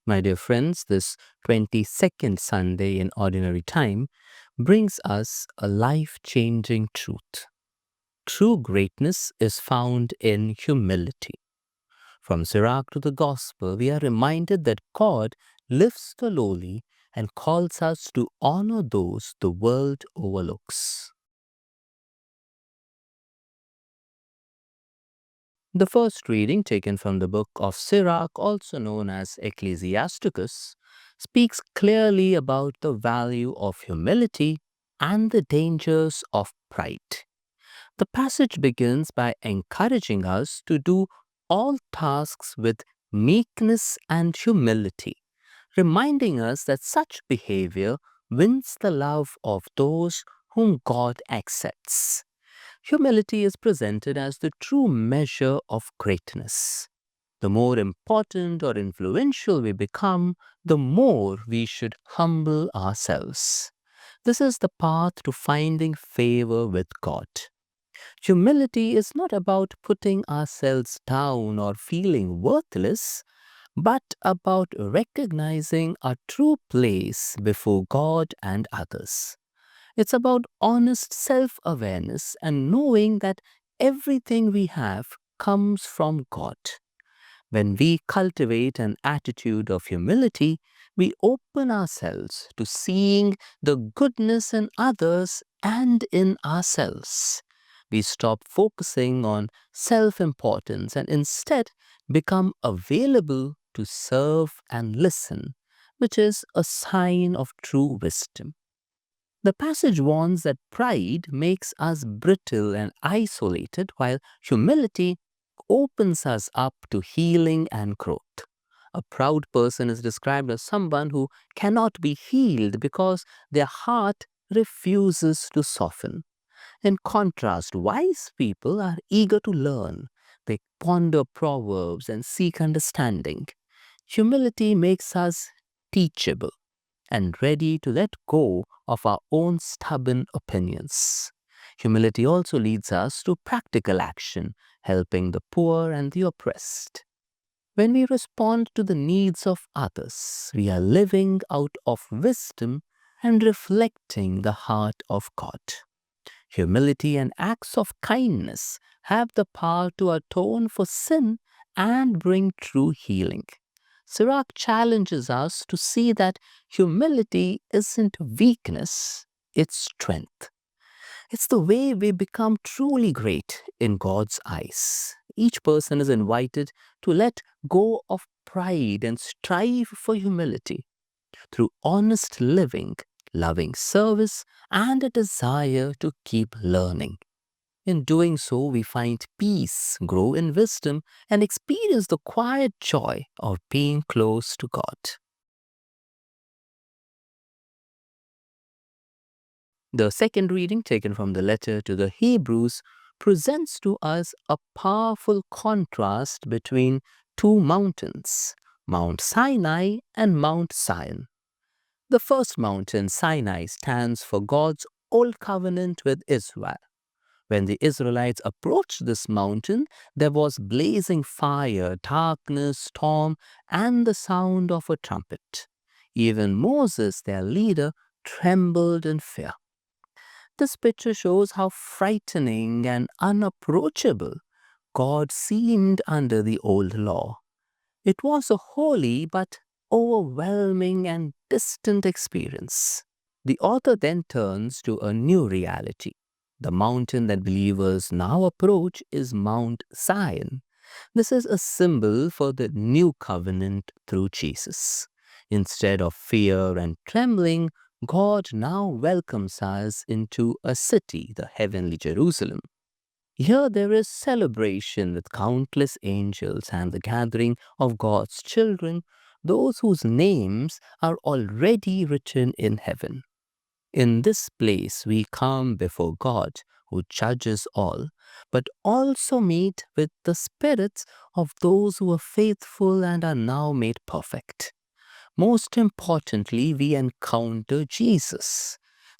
My dear friends, this 22nd Sunday in Ordinary Time brings us a life changing truth. True greatness is found in humility. From Sirach to the Gospel, we are reminded that God lifts the lowly and calls us to honor those the world overlooks. The first reading, taken from the book of Sirach, also known as Ecclesiasticus, speaks clearly about the value of humility and the dangers of pride. The passage begins by encouraging us to do all tasks with meekness and humility, reminding us that such behavior wins the love of those whom God accepts. Humility is presented as the true measure of greatness. The more important or influential we become, the more we should humble ourselves. This is the path to finding favor with God. Humility is not about putting ourselves down or feeling worthless, but about recognizing our true place before God and others. It's about honest self awareness and knowing that everything we have comes from God. When we cultivate an attitude of humility, we open ourselves to seeing the goodness in others and in ourselves. We stop focusing on self importance and instead become available to serve and listen, which is a sign of true wisdom. The passage warns that pride makes us brittle and isolated, while humility opens us up to healing and growth. A proud person is described as someone who cannot be healed because their heart refuses to soften. In contrast, wise people are eager to learn. They ponder proverbs and seek understanding. Humility makes us teachable and ready to let go of our own stubborn opinions. Humility also leads us to practical action, helping the poor and the oppressed. When we respond to the needs of others, we are living out of wisdom and reflecting the heart of God. Humility and acts of kindness have the power to atone for sin and bring true healing. Sirach challenges us to see that humility isn't weakness, it's strength. It's the way we become truly great in God's eyes. Each person is invited to let go of pride and strive for humility through honest living, loving service, and a desire to keep learning. In doing so, we find peace, grow in wisdom, and experience the quiet joy of being close to God. The second reading, taken from the letter to the Hebrews, presents to us a powerful contrast between two mountains, Mount Sinai and Mount Zion. The first mountain, Sinai, stands for God's old covenant with Israel. When the Israelites approached this mountain, there was blazing fire, darkness, storm, and the sound of a trumpet. Even Moses, their leader, trembled in fear. This picture shows how frightening and unapproachable God seemed under the old law. It was a holy but overwhelming and distant experience. The author then turns to a new reality. The mountain that believers now approach is Mount Zion. This is a symbol for the new covenant through Jesus. Instead of fear and trembling, God now welcomes us into a city, the heavenly Jerusalem. Here there is celebration with countless angels and the gathering of God's children, those whose names are already written in heaven. In this place we come before God, who judges all, but also meet with the spirits of those who are faithful and are now made perfect. Most importantly, we encounter Jesus,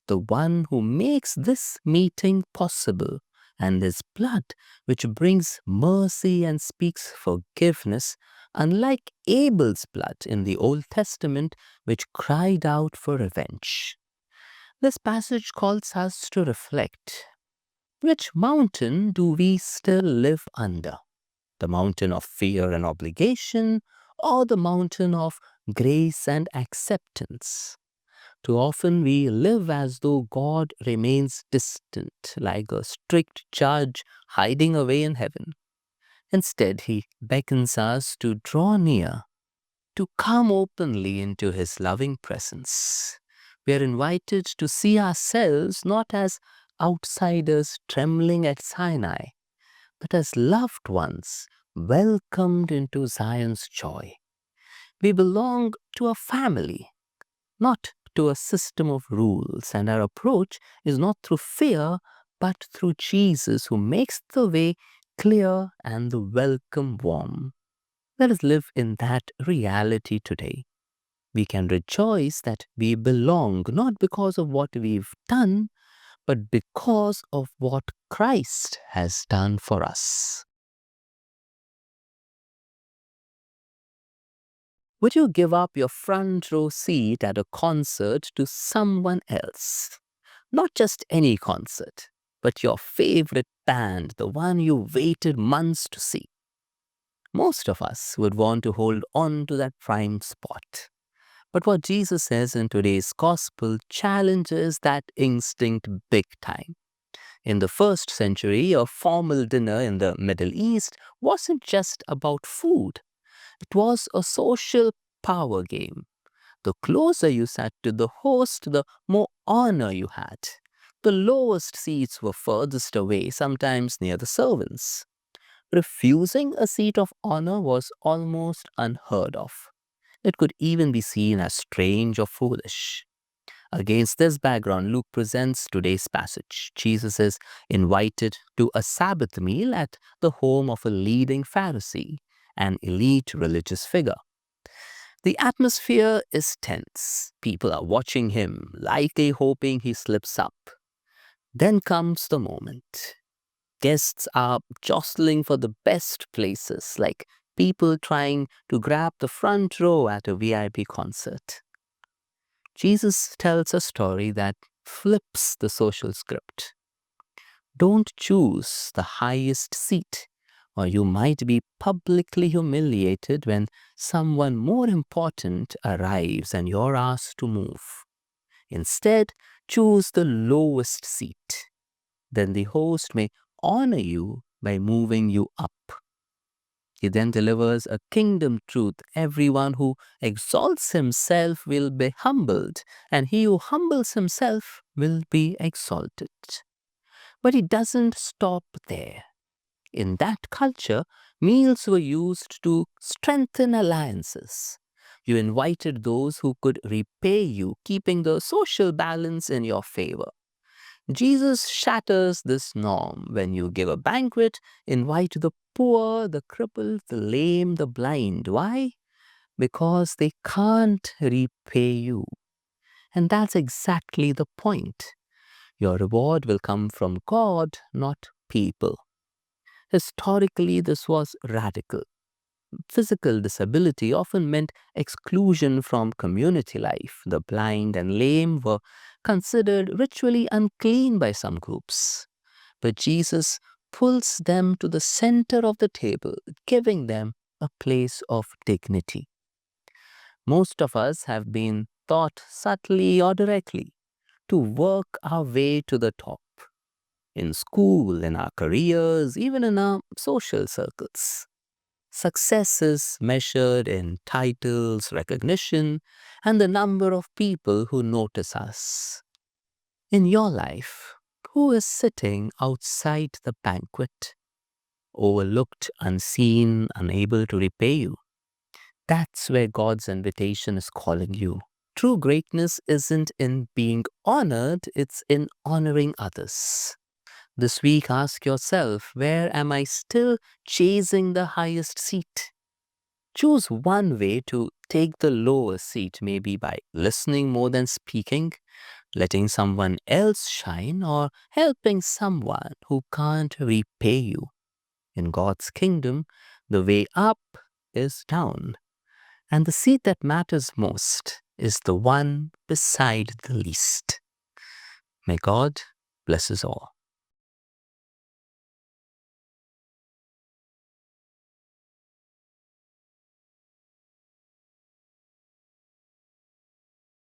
the one who makes this meeting possible, and his blood, which brings mercy and speaks forgiveness, unlike Abel's blood in the Old Testament, which cried out for revenge. This passage calls us to reflect. Which mountain do we still live under? The mountain of fear and obligation, or the mountain of grace and acceptance? Too often we live as though God remains distant, like a strict judge hiding away in heaven. Instead, he beckons us to draw near, to come openly into his loving presence. We are invited to see ourselves not as outsiders trembling at Sinai, but as loved ones welcomed into Zion's joy. We belong to a family, not to a system of rules, and our approach is not through fear, but through Jesus, who makes the way clear and the welcome warm. Let us live in that reality today. We can rejoice that we belong not because of what we've done, but because of what Christ has done for us. Would you give up your front row seat at a concert to someone else? Not just any concert, but your favorite band, the one you waited months to see. Most of us would want to hold on to that prime spot. But what Jesus says in today's gospel challenges that instinct big time. In the first century, a formal dinner in the Middle East wasn't just about food. It was a social power game. The closer you sat to the host, the more honor you had. The lowest seats were furthest away, sometimes near the servants. Refusing a seat of honor was almost unheard of. It could even be seen as strange or foolish. Against this background, Luke presents today's passage. Jesus is invited to a Sabbath meal at the home of a leading Pharisee, an elite religious figure. The atmosphere is tense. People are watching him, likely hoping he slips up. Then comes the moment. Guests are jostling for the best places, like people trying to grab the front row at a VIP concert. Jesus tells a story that flips the social script. Don't choose the highest seat, or you might be publicly humiliated when someone more important arrives and you're asked to move. Instead, choose the lowest seat. Then the host may honor you by moving you up. He then delivers a kingdom truth. Everyone who exalts himself will be humbled, and he who humbles himself will be exalted. But he doesn't stop there. In that culture, meals were used to strengthen alliances. You invited those who could repay you, keeping the social balance in your favor. Jesus shatters this norm. When you give a banquet, invite the poor, the crippled, the lame, the blind. Why? Because they can't repay you. And that's exactly the point. Your reward will come from God, not people. Historically, this was radical. Physical disability often meant exclusion from community life. The blind and lame were considered ritually unclean by some groups. But Jesus pulls them to the center of the table, giving them a place of dignity. Most of us have been taught subtly or directly to work our way to the top. In school, in our careers, even in our social circles. Success is measured in titles, recognition, and the number of people who notice us. In your life, who is sitting outside the banquet, overlooked, unseen, unable to repay you? That's where God's invitation is calling you. True greatness isn't in being honored, it's in honoring others. This week, ask yourself, where am I still chasing the highest seat? Choose one way to take the lower seat, maybe by listening more than speaking, letting someone else shine, or helping someone who can't repay you. In God's kingdom, the way up is down, and the seat that matters most is the one beside the least. May God bless us all.